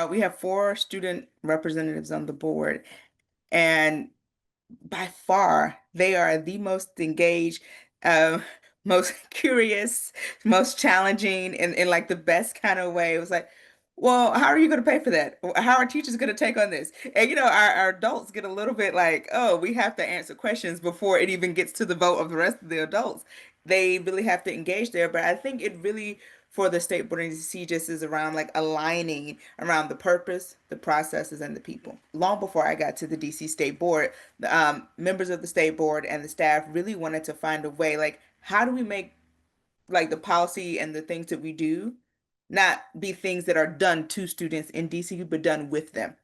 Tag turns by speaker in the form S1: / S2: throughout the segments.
S1: We have four student representatives on the board, and by far, they are the most engaged, uh, most curious, most challenging, in like the best kind of way. It was like, well, how are you going to pay for that? How are teachers going to take on this? And our adults get a little bit like, oh, we have to answer questions before it even gets to the vote of the rest of the adults. They really have to engage there. But I think it really, for the state board and DC, just is around like aligning around the purpose, the processes, and the people. Long before I got to the DC State Board, the members of the state board and the staff really wanted to find a way, like, how do we make like the policy and the things that we do not be things that are done to students in DC, but done with them,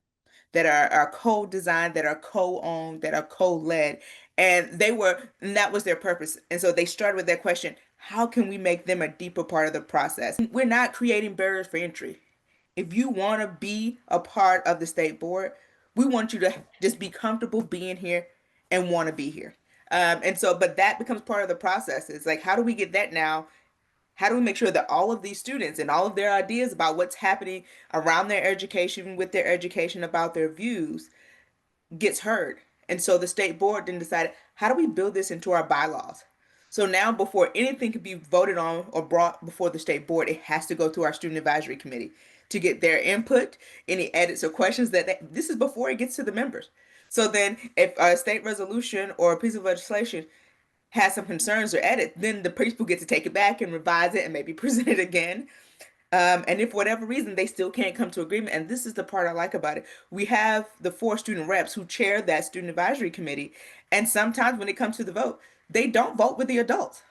S1: that are co-designed, that are co-owned, that are co-led. And that was their purpose. And so they started with that question, how can we make them a deeper part of the process? We're not creating barriers for entry. If you want to be a part of the state board, we want you to just be comfortable being here and want to be here. But that becomes part of the process. It's like, how do we get that now? How do we make sure that all of these students and all of their ideas about what's happening around their education, with their education, about their views, gets heard? And so the state board then decided, how do we build this into our bylaws? So now, before anything can be voted on or brought before the state board, it has to go to our student advisory committee to get their input, any edits or questions this is before it gets to the members. So then, if a state resolution or a piece of legislation has some concerns or edit, then the people get to take it back and revise it and maybe present it again. And if for whatever reason they still can't come to agreement, and this is the part I like about it, we have the four student reps who chair that student advisory committee, and sometimes when it comes to the vote, they don't vote with the adults.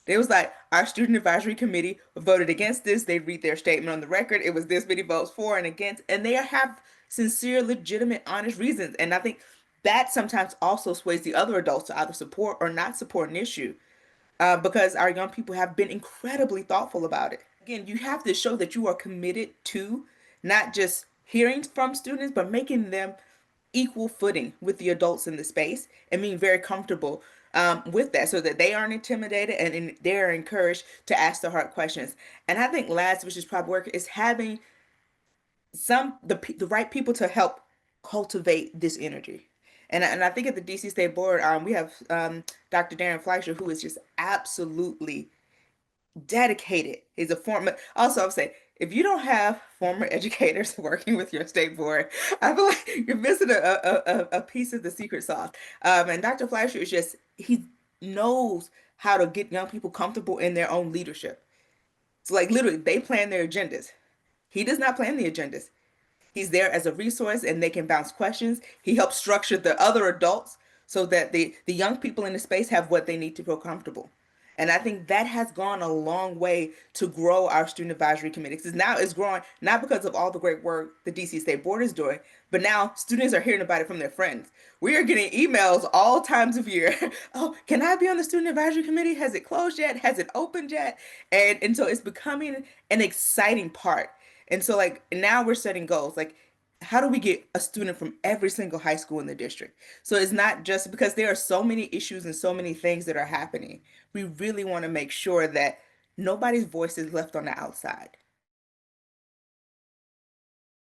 S1: They was like, our student advisory committee voted against this. They read their statement on the record. It was this many votes for and against, and they have sincere, legitimate, honest reasons. And I think that sometimes also sways the other adults to either support or not support an issue, because our young people have been incredibly thoughtful about it. Again, you have to show that you are committed to not just hearing from students, but making them equal footing with the adults in the space and being very comfortable with that so that they aren't intimidated and they're encouraged to ask the hard questions. And I think last, which is probably work, is having the right people to help cultivate this energy. And I think at the DC State Board, we have Dr. Darren Fleischer, who is just absolutely dedicated. He's a former, also I'll say, if you don't have former educators working with your state board, I feel like you're missing a piece of the secret sauce. And Dr. Fleischer is just, he knows how to get young people comfortable in their own leadership. So like literally, they plan their agendas. He does not plan the agendas. He's there as a resource and they can bounce questions. He helps structure the other adults so that the young people in the space have what they need to feel comfortable. And I think that has gone a long way to grow our student advisory committee. Because now it's growing not because of all the great work the DC State Board is doing, but now students are hearing about it from their friends. We are getting emails all times of year. Oh, can I be on the student advisory committee? Has it closed yet? Has it opened yet? And so it's becoming an exciting part. And so like now we're setting goals. Like, how do we get a student from every single high school in the district? So it's not just because there are so many issues and so many things that are happening. We really want to make sure that nobody's voice is left on the outside.